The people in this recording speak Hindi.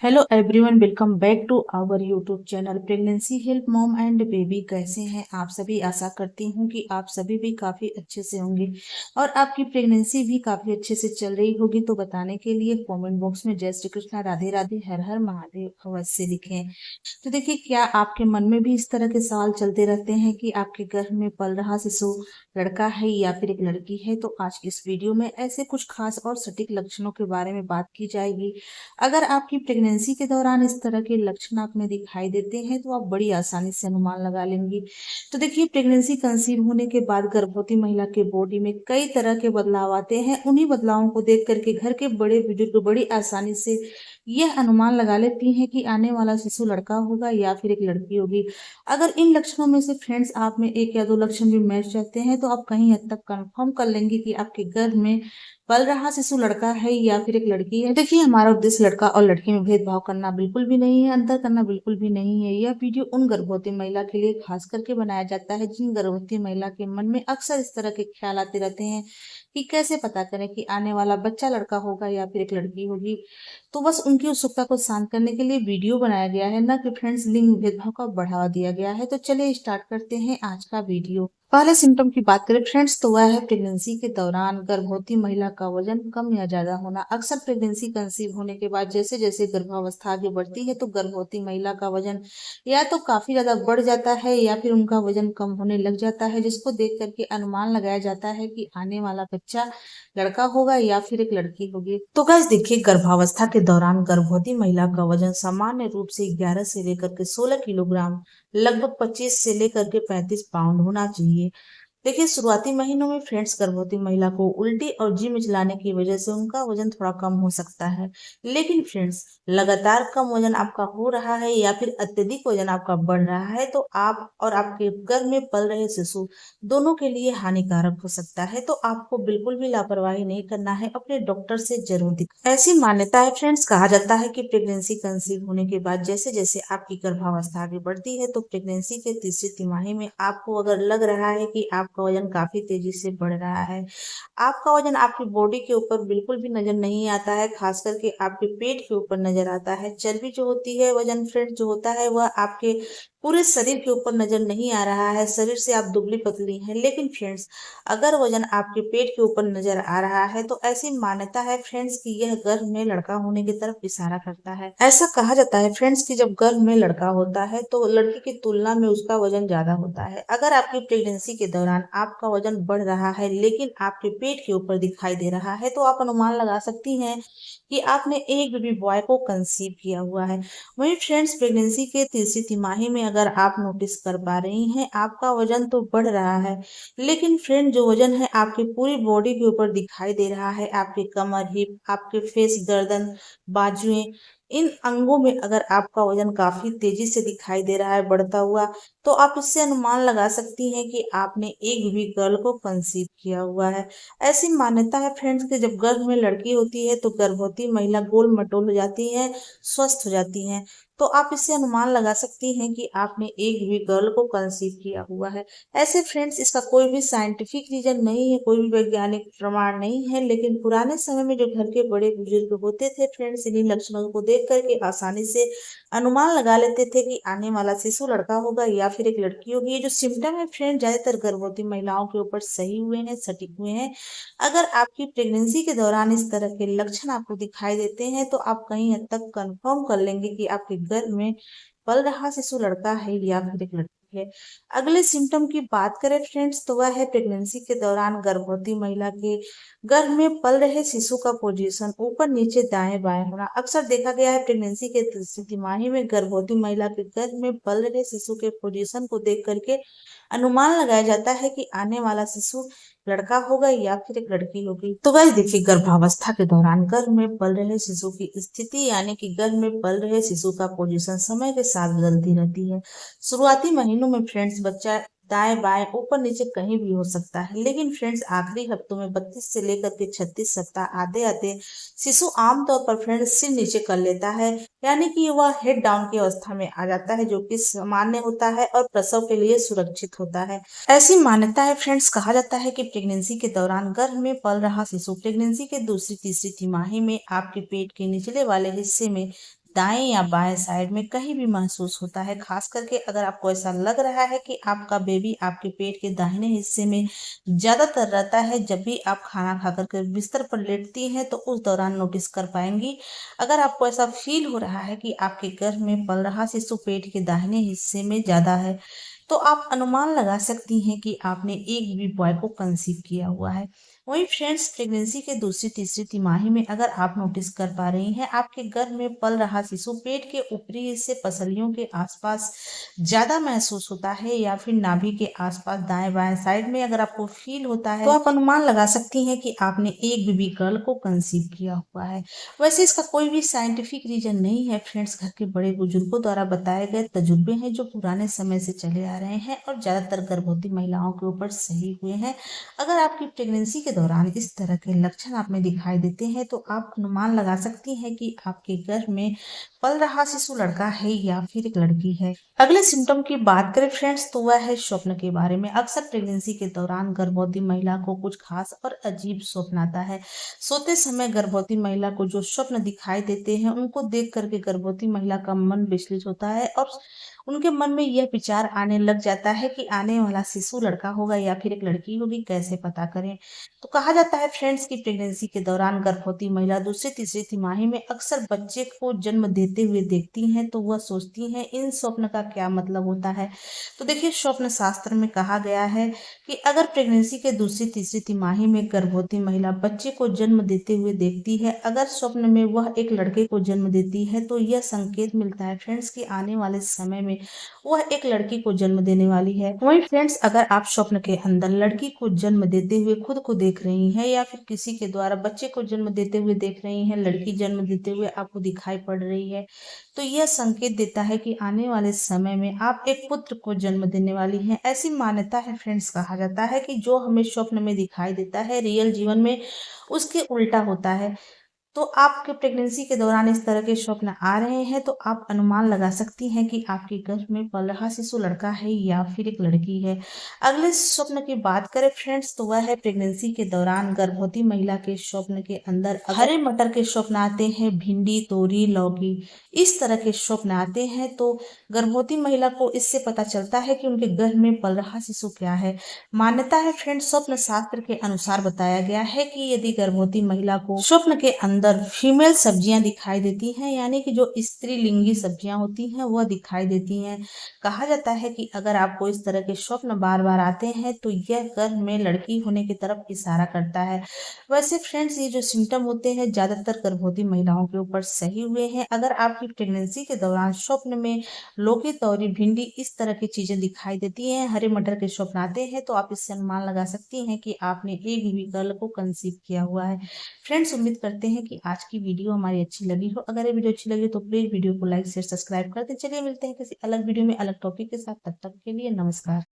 Hello everyone, welcome back to our YouTube channel pregnancy help mom and baby. कैसे हैं आप सभी? आशा करती हूँ कि आप सभी भी काफ़ी अच्छे से होंगे और आपकी प्रेगनेंसी भी काफ़ी अच्छे से चल रही होगी। तो बताने के लिए कमेंट बॉक्स में जय श्री कृष्णा, राधे राधे, हर हर महादेव अवश्य लिखें। तो देखिए, क्या आपके मन में भी इस तरह के सवाल चलते रहते हैं कि आपके गर्भ में पल रहा शिशु लड़का है या फिर एक लड़की है? तो आज इस वीडियो में ऐसे कुछ खास और सटीक लक्षणों के बारे में बात की जाएगी। अगर आपकी प्रेगनेंसी के दौरान इस तरह के लक्षण आप में दिखाई देते हैं तो आप बड़ी आसानी से अनुमान लगा लेंगी। तो देखिए, प्रेगनेंसी कंसीव होने के बाद गर्भवती महिला के बॉडी में कई तरह के बदलाव आते हैं। उन्हीं बदलावों को देख करके घर के बड़े बुजुर्ग बड़ी आसानी से यह अनुमान लगा लेती हैं कि आने वाला शिशु लड़का होगा या फिर एक लड़की होगी। अगर इन लक्षणों में से फ्रेंड्स आप में एक या दो लक्षण भी मैच रहते हैं तो आप कहीं हद तक कंफर्म कर लेंगे कि आपके गर्भ में पल रहा शिशु लड़का है या फिर एक लड़की है। देखिए, हमारा उद्देश्य लड़का और लड़की में भेदभाव करना बिल्कुल भी नहीं है, अंतर करना बिल्कुल भी नहीं है। यह वीडियो उन गर्भवती महिला के लिए खास करके बनाया जाता है जिन गर्भवती महिला के मन में अक्सर इस तरह के ख्याल आते रहते हैं कि कैसे पता करें कि आने वाला बच्चा लड़का होगा या फिर एक लड़की होगी। तो बस उनकी उत्सुकता को शांत करने के लिए वीडियो बनाया गया है, न कि फ्रेंड्स लिंग भेदभाव का बढ़ावा दिया गया है। तो चलिए स्टार्ट करते हैं आज का वीडियो। पहले सिम्टम की बात करें फ्रेंड्स तो वह है प्रेगनेंसी के दौरान गर्भवती महिला का वजन कम या ज्यादा होना। अक्सर प्रेगनेंसी कंसीव होने के बाद जैसे जैसे गर्भावस्था आगे बढ़ती है तो गर्भवती महिला का वजन या तो काफी ज्यादा बढ़ जाता है या फिर उनका वजन कम होने लग जाता है, जिसको देख करके अनुमान लगाया जाता है कि आने वाला बच्चा लड़का होगा या फिर एक लड़की होगी। तो गाइस देखिए, गर्भावस्था के दौरान गर्भवती महिला का वजन सामान्य रूप से 11 से लेकर के 16 किलोग्राम, लगभग 25 से लेकर के 35 पाउंड होना चाहिए। देखिए, शुरुआती महीनों में फ्रेंड्स गर्भवती महिला को उल्टी और जी मिचलाने की वजह से उनका वजन थोड़ा कम हो सकता है। लेकिन फ्रेंड्स, लगातार कम वजन आपका हो रहा है या फिर अत्यधिक वजन आपका बढ़ रहा है तो आप और आपके गर्भ में पल रहे शिशु दोनों के लिए हानिकारक हो सकता है। तो आपको बिल्कुल भी लापरवाही नहीं करना है, अपने डॉक्टर से जरूर दिखाएं। ऐसी मान्यता है फ्रेंड्स, कहा जाता है कि प्रेगनेंसी कंसीव होने के बाद जैसे जैसे आपकी गर्भावस्था आगे बढ़ती है तो प्रेगनेंसी के तीसरी तिमाही में आपको अगर लग रहा है कि आपका वजन काफी तेजी से बढ़ रहा है, आपका वजन आपकी बॉडी के ऊपर बिल्कुल भी नजर नहीं आता है, खास करके आपके पेट के ऊपर नजर आता है। चर्बी जो होती है, वजन फ्रेंड्स जो होता है, वह आपके पूरे शरीर के ऊपर नजर नहीं आ रहा है। शरीर से आप दुबली पतली हैं, लेकिन फ्रेंड्स अगर वजन आपके पेट के ऊपर नजर आ रहा है तो ऐसी मान्यता है फ्रेंड्स कि यह गर्भ में लड़का होने की तरफ इशारा करता है। ऐसा कहा जाता है फ्रेंड्स कि जब गर्भ में लड़का होता है तो लड़की की तुलना में उसका वजन ज्यादा होता है। अगर आपकी प्रेगनेंसी के दौरान आपका वजन बढ़ रहा है लेकिन आपके पेट के ऊपर दिखाई दे रहा है तो आप अनुमान लगा सकती हैं कि आपने एक बेबी बॉय को कंसीव किया हुआ है। वहीं फ्रेंड्स, प्रेगनेंसी के तीसरी तिमाही में अगर आप नोटिस कर पा रही हैं आपका वजन तो बढ़ रहा है, लेकिन फ्रेंड जो वजन है आपकी पूरी बॉडी के ऊपर दिखाई दे रहा है, आपके कमर, हिप, आपके फेस, गर्दन, बाजुएं, इन अंगों में अगर आपका वजन काफी तेजी से दिखाई दे रहा है बढ़ता हुआ, तो आप इससे अनुमान लगा सकती हैं कि आपने एक बेबी गर्ल को कंसीव किया हुआ है। ऐसी मान्यता है फ्रेंड्स कि जब गर्भ में लड़की होती है तो गर्भवती महिला गोल मटोल हो जाती है, स्वस्थ हो जाती हैं। तो आप इससे अनुमान लगा सकती हैं कि आपने एक भी गर्ल को कंसीव किया हुआ है। ऐसे फ्रेंड्स, इसका कोई भी साइंटिफिक रीजन नहीं है, कोई भी वैज्ञानिक प्रमाण नहीं है, लेकिन पुराने समय में जो घर के बड़े बुजुर्ग होते थे फ्रेंड्स, इन्हीं लक्षणों को देख करके आसानी से अनुमान लगा लेते थे कि आने वाला शिशु लड़का होगा या फिर एक लड़की होगी। ये जो सिम्टम है फ्रेंड, ज्यादातर गर्भवती महिलाओं के ऊपर सही हुए हैं, सटीक हुए हैं। अगर आपकी प्रेगनेंसी के दौरान इस तरह के लक्षण आपको दिखाई देते हैं तो आप कहीं हद तक कंफर्म कर लेंगे कि आपके गर्भ में पल रहा शिशु लड़का है या फिर एक लड़की है। अगले सिम्टम की बात करें फ्रेंड्स तो वह है प्रेगनेंसी के दौरान गर्भवती महिला के गर्भ में पल रहे शिशु का पोजीशन ऊपर नीचे दाएं बाएं होना। अक्सर देखा गया है प्रेगनेंसी के तीसरी तिमाही में गर्भवती महिला के गर्भ में पल रहे शिशु के पोजीशन को देख करके अनुमान लगाया जाता है कि आने वाला शिशु लड़का होगा या फिर एक लड़की होगी। तो गाइस देखिए, गर्भावस्था के दौरान गर्भ में पल रहे शिशु की स्थिति यानी कि गर्भ में पल रहे शिशु का पोजीशन समय के साथ बदलती रहती है। शुरुआती महीनों में फ्रेंड्स बच्चा दाएं बाएं ऊपर नीचे कहीं भी हो सकता है, लेकिन फ्रेंड्स आखिरी हफ्तों में 32 से लेकर के 36 सप्ताह आते आते शिशु आमतौर पर फ्रेंड्स सिर नीचे कर लेता है, यानी कि वह हेड डाउन की अवस्था में आ जाता है, जो कि सामान्य होता है और प्रसव के लिए सुरक्षित होता है। ऐसी मान्यता है फ्रेंड्स, कहा जाता है कि प्रेगनेंसी के दौरान गर्भ में पल रहा शिशु प्रेगनेंसी के दूसरी तीसरी तिमाही में आपके पेट के निचले वाले हिस्से में दाएं या बाएं साइड में कहीं भी महसूस होता है। खास करके अगर आपको ऐसा लग रहा है कि आपका बेबी आपके पेट के दाहिने हिस्से में ज्यादातर रहता है, जब भी आप खाना खाकर के बिस्तर पर लेटती हैं तो उस दौरान नोटिस कर पाएंगी। अगर आपको ऐसा फील हो रहा है कि आपके गर्भ में पल रहा शिशु पेट के दाहिने हिस्से में ज्यादा है, तो आप अनुमान लगा सकती हैं कि आपने एक बेबी बॉय को कंसीव किया हुआ है। वहीं फ्रेंड्स, प्रेगनेंसी के दूसरी तीसरी तिमाही में अगर आप नोटिस कर पा रही हैं आपके गर्भ में पल रहा शिशु पेट के ऊपरी हिस्से पसलियों के आसपास ज्यादा महसूस होता है, या फिर नाभि के आसपास दाएं बाएं साइड में अगर आपको फील होता है, तो आप अनुमान लगा सकती हैं कि आपने एक बेबी गर्ल को कंसीव किया हुआ है। वैसे इसका कोई भी साइंटिफिक रीजन नहीं है फ्रेंड्स, घर के बड़े बुजुर्गों द्वारा बताए गए तजुर्बे हैं जो पुराने समय से चले आ रहे हैं और ज्यादातर गर्भवती महिलाओं के ऊपर सही हुए हैं। अगर आपकी प्रेगनेंसी के दौरान इस तरह के लक्षण आप में दिखाई देते हैं तो आप अनुमान लगा सकती हैं कि आपके गर्भ में पल रहा शिशु लड़का है या फिर एक लड़की है। अगले सिम्टम की बात करें फ्रेंड्स, तो वह है स्वप्न के बारे में। अक्सर प्रेगनेंसी के दौरान गर्भवती महिला को कुछ खास और अजीब स्वप्न आता है। सोते समय गर्भवती महिला को जो स्वप्न दिखाई देते हैं उनको देख करके गर्भवती महिला का मन विचलित होता है और उनके मन में यह विचार आने लग जाता है कि आने वाला शिशु लड़का होगा या फिर एक लड़की होगी, कैसे पता करें। तो कहा जाता है फ्रेंड्स कि प्रेगनेंसी के दौरान गर्भवती महिला दूसरी तीसरी तिमाही में अक्सर बच्चे को जन्म देते हुए देखती हैं, तो वह सोचती हैं इन स्वप्न का क्या मतलब होता है। तो देखिए, स्वप्न शास्त्र में कहा गया है कि अगर प्रेगनेंसी के दूसरी तीसरी तिमाही में गर्भवती महिला बच्चे को जन्म देते हुए देखती है, अगर स्वप्न में वह एक लड़के को जन्म देती है, तो यह संकेत मिलता है फ्रेंड्स कि आने वाले समय में वह एक लड़की को जन्म देने वाली है। वहीं फ्रेंड्स, अगर आप स्वप्न के अंदर लड़की को जन्म देते हुए खुद को देख रही हैं या फिर किसी के द्वारा बच्चे को जन्म देते हुए देख रही हैं, लड़की जन्म देते हुए आपको दिखाई पड़ रही है, तो यह संकेत देता है कि आने वाले समय में आप एक पुत्र को जन्म देने वाली हैं। ऐसी मान्यता है फ्रेंड्स, कहा जाता है कि जो हमें स्वप्न में दिखाई देता है रियल जीवन में उसके उल्टा होता है। तो आपके प्रेगनेंसी के दौरान इस तरह के स्वप्न आ रहे हैं तो आप अनुमान लगा सकती हैं कि आपके गर्भ में पल रहा शिशु लड़का है या फिर एक लड़की है। अगले स्वप्न की बात करें फ्रेंड्स, तो वह है प्रेगनेंसी के दौरान गर्भवती महिला के स्वप्न के अंदर हरे मटर के स्वप्न आते हैं, भिंडी, तोरी, लौकी, इस तरह के स्वप्न आते हैं, तो गर्भवती महिला को इससे पता चलता है कि उनके गर्भ में पल रहा शिशु क्या है। मान्यता है फ्रेंड्स, स्वप्न शास्त्र के अनुसार बताया गया है कि यदि गर्भवती महिला को स्वप्न के अंदर फीमेल सब्जियां दिखाई देती हैं, यानी कि जो स्त्रीलिंगी सब्जियां होती हैं वह दिखाई देती हैं, कहा जाता है कि अगर आपको इस तरह के स्वप्न बार बार आते हैं तो यह गर्भ में लड़की होने की तरफ इशारा करता है। वैसे फ्रेंड्स, ये जो सिम्टम होते हैं ज्यादातर गर्भवती महिलाओं के ऊपर सही हुए हैं। अगर आपकी प्रेगनेंसी के दौरान स्वप्न में लौकी, तौरी, भिंडी इस तरह की चीजें दिखाई देती हैं, हरे मटर के स्वप्न आते हैं, तो आप इससे अनुमान लगा सकती हैं कि आपने एक बेबी गर्ल को कंसीव किया हुआ है। फ्रेंड्स, उम्मीद करते हैं कि आज की वीडियो हमारी अच्छी लगी हो। अगर ये वीडियो अच्छी लगी तो प्लीज वीडियो को लाइक शेयर सब्सक्राइब कर दें। चलिए मिलते हैं किसी अलग वीडियो में अलग टॉपिक के साथ, तब तक के लिए नमस्कार।